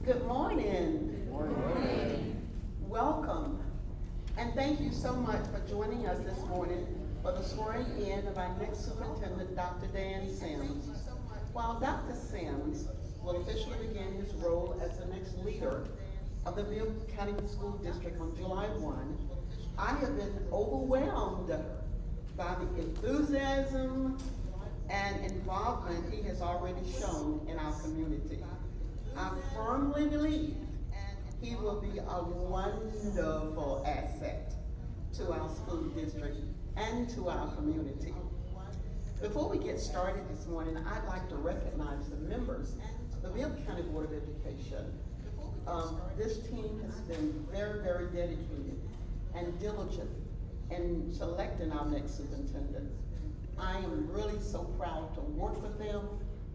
Good morning. Good morning. Welcome. And thank you so much for joining us this morning for the swearing in of our next superintendent, Dr. Dan Sims. While Dr. Sims will officially begin his role as the next leader of the Bibb County School District on July 1, I have been overwhelmed by the enthusiasm and involvement he has already shown in our community. I firmly believe he will be a wonderful asset to our school district and to our community. Before we get started this morning, I'd like to recognize the members of the Bibb County Board of Education. This team has been very, very dedicated and diligent in selecting our next superintendent. I am really so proud to work with them.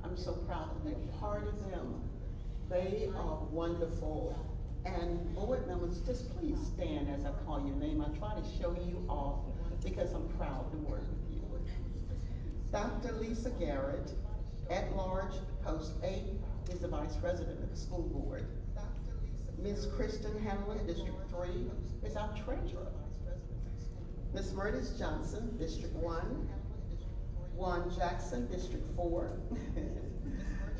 I'm so proud to be a part of them. They are wonderful. And board members, just please stand as I call your name. I try to show you off because I'm proud to work with you. Dr. Lisa Garrett, at large, post 8, is the vice president of the school board. Ms. Kristen Hamlin, District 3, is our treasurer. Ms. Murtis Johnson, District 1. Juan Jackson, District 4.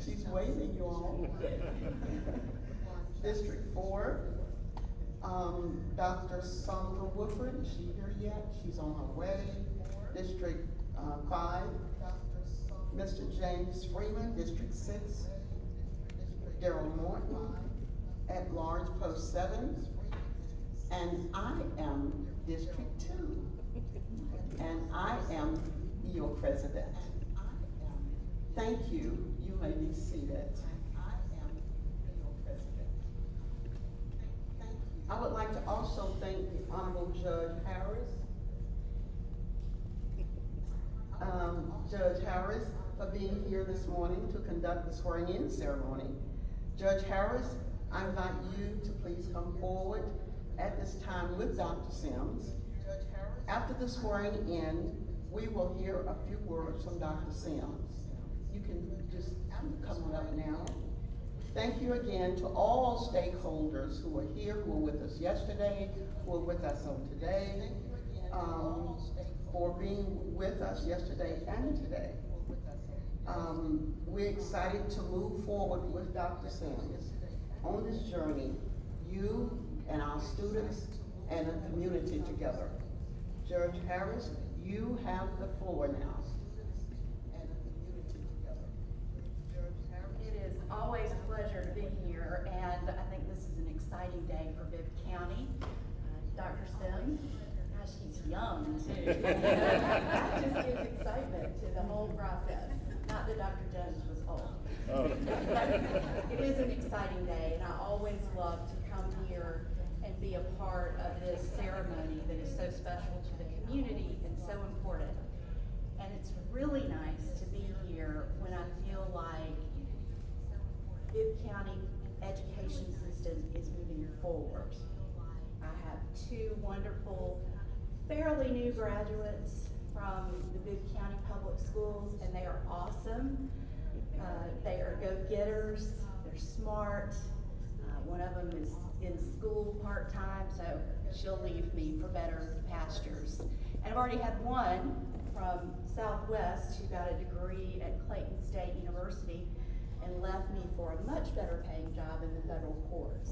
She's waving, you all. District 4. Dr. Sandra Woodford, is she here yet? She's on her way. District 5. Mr. James Freeman, District 6. Daryl Morton, at large, post 7. And I am District 2. And I am your president. Thank you. You may be seated. I would like to also thank the Honorable Judge Harris. Judge Harris for being here this morning to conduct the swearing-in ceremony. Judge Harris, I invite you to please come forward at this time with Dr. Sims. After the swearing in, we will hear a few words from Dr. Sims. You can just come on up now. Thank you again to all stakeholders who are here, who were with us yesterday, who are with us on today, for being with us yesterday and today. We're excited to move forward with Dr. Sims on this journey, you and our students and the community together. Judge Harris, you have the floor now. It is always a pleasure to be here, and I think this is an exciting day for Bibb County. Dr. Sims, gosh, he's young too. That just gives excitement to the whole process. Not that Dr. Jones was old. Oh. It is an exciting day, and I always love to come here and be a part of this ceremony that is so special to the community and so important. And it's really nice to be here when I feel like Bibb County education system is moving forward. I have 2 wonderful, fairly new graduates from the Bibb County Public Schools, and they are awesome. They are go-getters, they're smart. One of them is in school part-time, so she'll leave me for better pastures. And I've already had one from Southwest who got a degree at Clayton State University and left me for a much better paying job in the federal courts.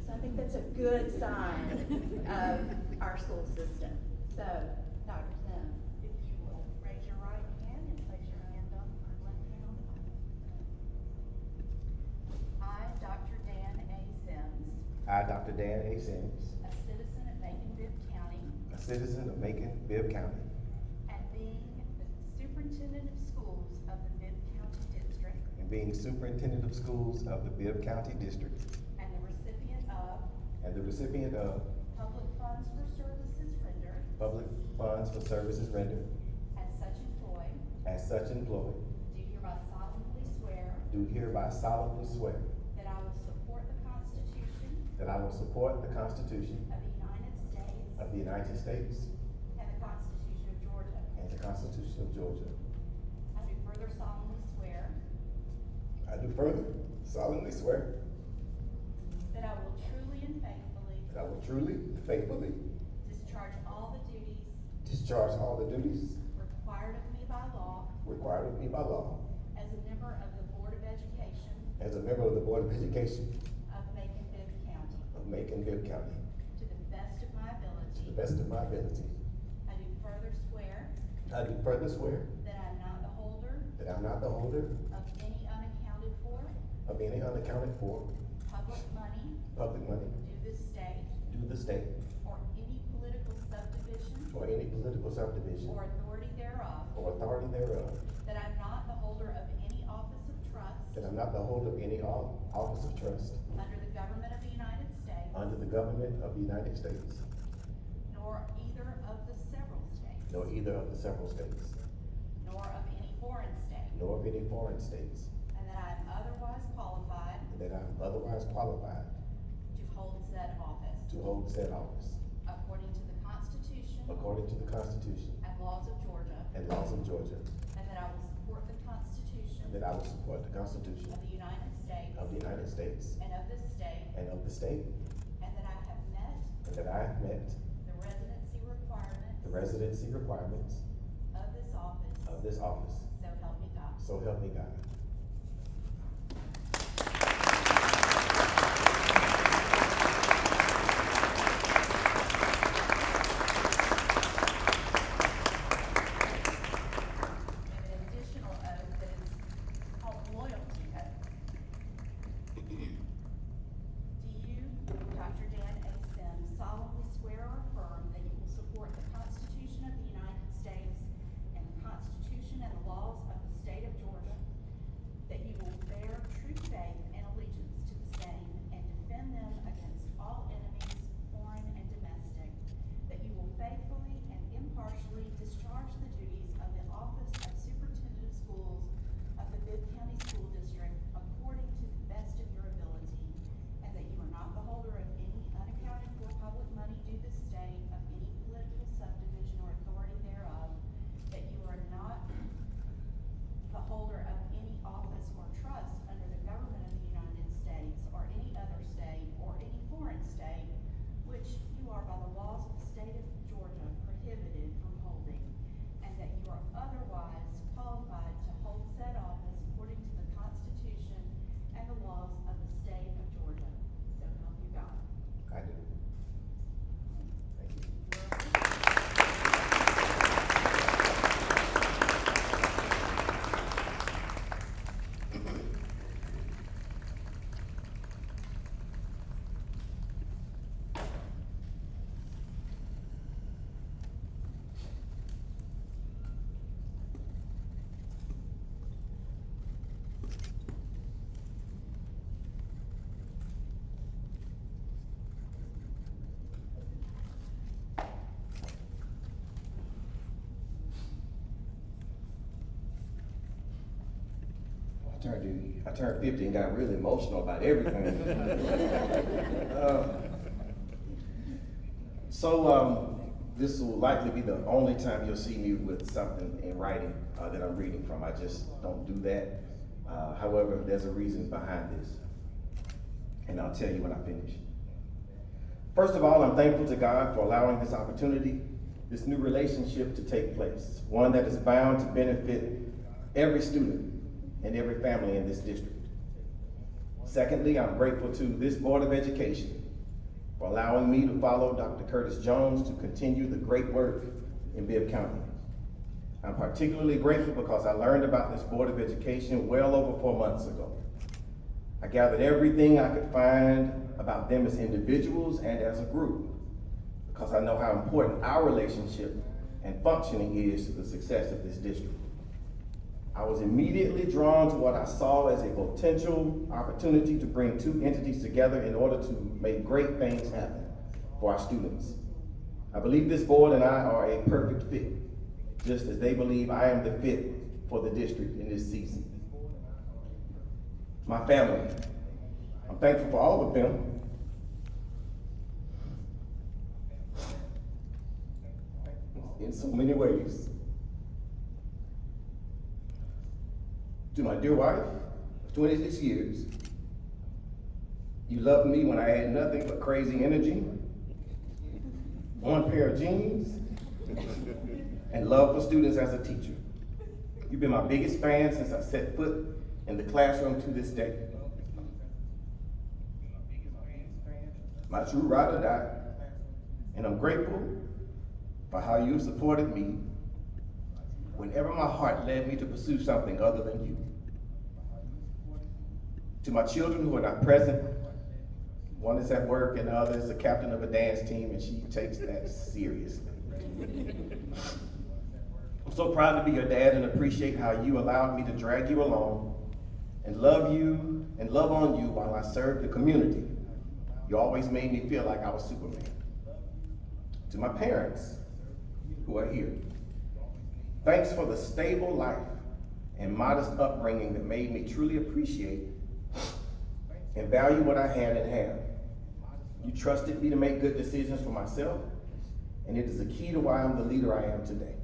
So I think that's a good sign of our school system. So, Dr. Sim, if you will raise your right hand and place your hand up or left hand on the Bible. I, Dr. Dan A. Sims, I, Dr. Dan A. Sims, a citizen of Macon-Bibb County, a citizen of Macon-Bibb County, and being the superintendent of schools of the Bibb County District, and being superintendent of schools of the Bibb County District, and the recipient of public funds for services rendered, as such employed, do hereby solemnly swear that I will support the Constitution that I will support the Constitution of the United States and the Constitution of Georgia. and the Constitution of Georgia. I do further solemnly swear I do further solemnly swear that I will truly and faithfully that I will truly and faithfully discharge all the duties discharge all the duties required of me by law required of me by law as a member of the Board of Education as a member of the Board of Education of Macon-Bibb County, of Macon-Bibb County, to the best of my to ability. the best of my ability. I do further swear I do further swear that I am not the holder that I'm not the holder of any unaccounted for of any unaccounted for public money public money due this state due the state or any political subdivision or any political subdivision or authority thereof, or authority thereof, that I am not the holder of any office of trust that I'm not the holder of any office of trust under the government of the United States, under the government of the United States, nor either of the several states, nor either of the several states, nor of any foreign state, nor of any foreign states, and that I am otherwise qualified and that I am otherwise qualified to hold said office to hold said office according to the Constitution according to the Constitution and laws of Georgia, and laws of Georgia, and that I will support the Constitution and that I will support the Constitution of the United States of the United States and of this state, and of the state, and that I have met and that I have met the residency requirements the residency requirements of this office, of this office. so help me God. So help me God. And an additional oath that is called loyalty oath. Do you, Dr. Dan A. Sims, solemnly swear or affirm that you will support the Constitution of the United States and the Constitution and the laws of the state of Georgia, that you will bear true faith and allegiance to the same and defend them against all enemies, foreign and domestic, that you will faithfully and impartially discharge the duties of the office of Superintendent of Schools of the Bibb County School District according to the best of your ability, and that you are not the holder of any unaccounted for public money due the state of any political subdivision or authority thereof, that you are not the holder of any office or trust under the government of the United States or any other state or any foreign state, which you are by the laws of the state of Georgia prohibited from holding, and that you are otherwise qualified to hold said office according to the Constitution and the laws of the state of Georgia. So help you God. I do. Thank you. I turned 50 and got really emotional about everything. This will likely be the only time you'll see me with something in writing that I'm reading from. I just don't do that. However, there's a reason behind this, and I'll tell you when I finish. First of all, I'm thankful to God for allowing this opportunity, this new relationship to take place, one that is bound to benefit every student and every family in this district. Secondly, I'm grateful to this Board of Education for allowing me to follow Dr. Curtis Jones to continue the great work in Bibb County. I'm particularly grateful because I learned about this Board of Education well over 4 months ago. I gathered everything I could find about them as individuals and as a group, because I know how important our relationship and functioning is to the success of this district. I was immediately drawn to what I saw as a potential opportunity to bring two entities together in order to make great things happen for our students. I believe this board and I are a perfect fit, just as they believe I am the fit for the district in this season. My family, I'm thankful for all of them. In so many ways. To my dear wife of 26 years, You loved me when I had nothing but crazy energy, one pair of jeans, and love for students as a teacher. You've been my biggest fan since I set foot in the classroom to this day. My true ride or die, and I'm grateful for how you supported me whenever my heart led me to pursue something other than you. To my children who are not present, one is at work and the other is the captain of a dance team, and she takes that seriously. I'm so proud to be your dad and appreciate how you allowed me to drag you along and love you and love on you while I served the community. You always made me feel like I was Superman. To my parents who are here, thanks for the stable life and modest upbringing that made me truly appreciate and value what I had and have. You trusted me to make good decisions for myself, and it is the key to why I'm the leader I am today.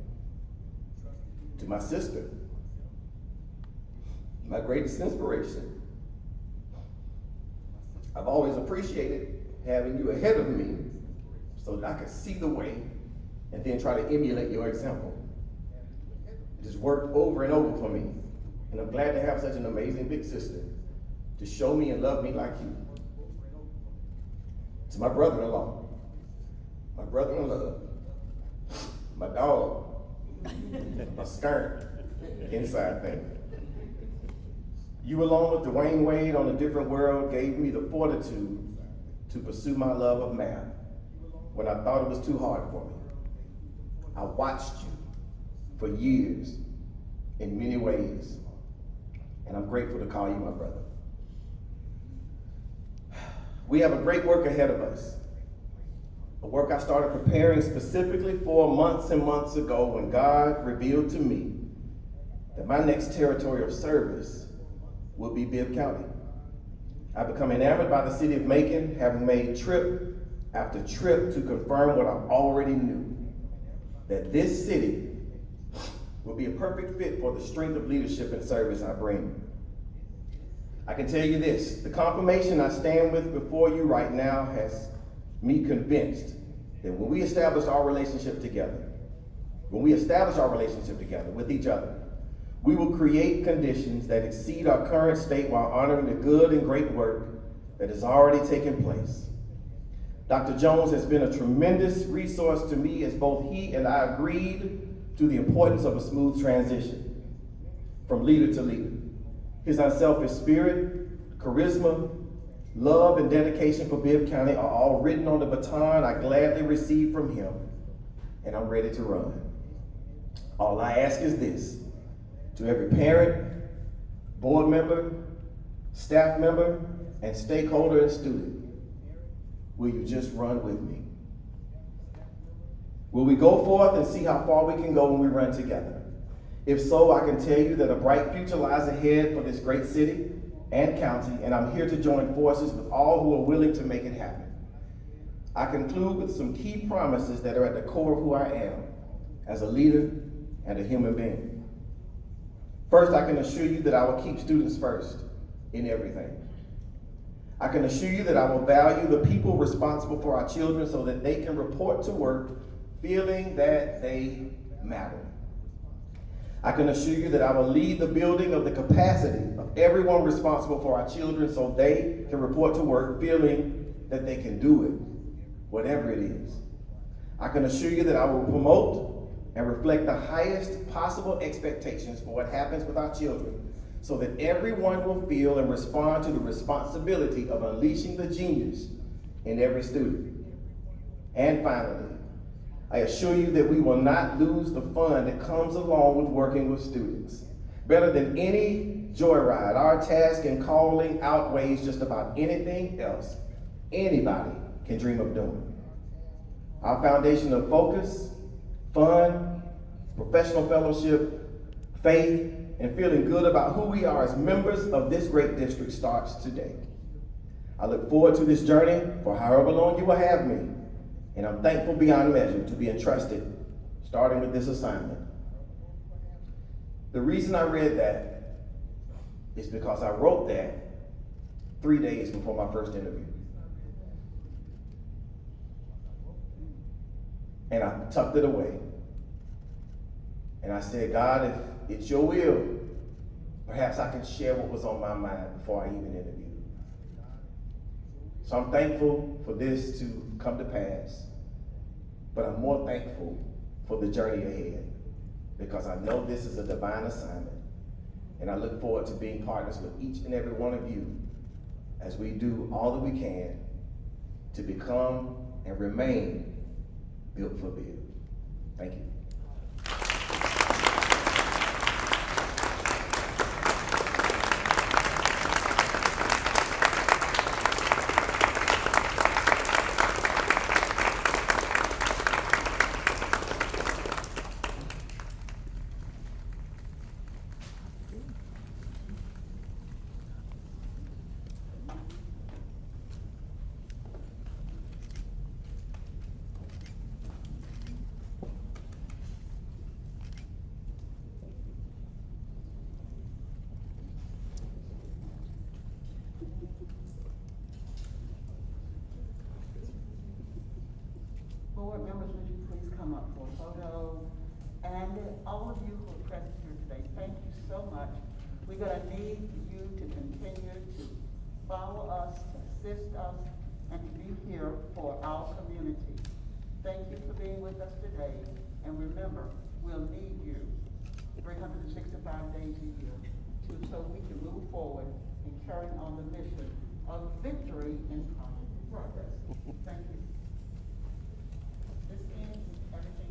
To my sister, my greatest inspiration, I've always appreciated having you ahead of me so that I could see the way and then try to emulate your example. It has worked over and over for me, and I'm glad to have such an amazing big sister to show me and love me like you. To my brother-in-law, my brother-in-law, my dog, my skunk, inside thing. You, along with Dwayne Wade on A Different World, gave me the fortitude to pursue my love of math when I thought it was too hard for me. I watched you for years in many ways, and I'm grateful to call you my brother. We have a great work ahead of us, a work I started preparing specifically for months and months ago when God revealed to me that my next territory of service will be Bibb County. I've become enamored by the city of Macon, having made trip after trip to confirm what I already knew, that this city will be a perfect fit for the strength of leadership and service I bring. I can tell you this, the confirmation I stand with before you right now has me convinced that when we establish our relationship together with each other, we will create conditions that exceed our current state while honoring the good and great work that has already taken place. Dr. Jones has been a tremendous resource to me as both he and I agreed to the importance of a smooth transition from leader to leader. His unselfish spirit, charisma, love, and dedication for Bibb County are all written on the baton I gladly received from him, and I'm ready to run. All I ask is this: to every parent, board member, staff member, and stakeholder and student, will you just run with me? Will we go forth and see how far we can go when we run together? If so, I can tell you that a bright future lies ahead for this great city and county, and I'm here to join forces with all who are willing to make it happen. I conclude with some key promises that are at the core of who I am as a leader and a human being. First, I can assure you that I will keep students first in everything. I can assure you that I will value the people responsible for our children so that they can report to work feeling that they matter. I can assure you that I will lead the building of the capacity of everyone responsible for our children so they can report to work feeling that they can do it, whatever it is. I can assure you that I will promote and reflect the highest possible expectations for what happens with our children so that everyone will feel and respond to the responsibility of unleashing the genius in every student. And finally, I assure you that we will not lose the fun that comes along with working with students. Better than any joyride, our task in calling outweighs just about anything else anybody can dream of doing. Our foundation of focus, fun, professional fellowship, faith, and feeling good about who we are as members of this great district starts today. I look forward to this journey for however long you will have me, and I'm thankful beyond measure to be entrusted, starting with this assignment. The reason I read that is because I wrote that 3 days before my first interview. And I tucked it away. And I said, God, if it's your will, perhaps I can share what was on my mind before I even interviewed. So I'm thankful for this to come to pass, but I'm more thankful for the journey ahead, because I know this is a divine assignment, and I look forward to being partners with each and every one of you as we do all that we can to become and remain built for build. Thank you. Board members, would you please come up for a photo? And all of you who are present here today, thank you so much. We're gonna need you to continue to follow us, to assist us, and to be here for our community. Thank you for being with us today, and remember, we'll need you 365 days a year so we can move forward and carry on the mission of victory in progress. Thank you. This ends everything.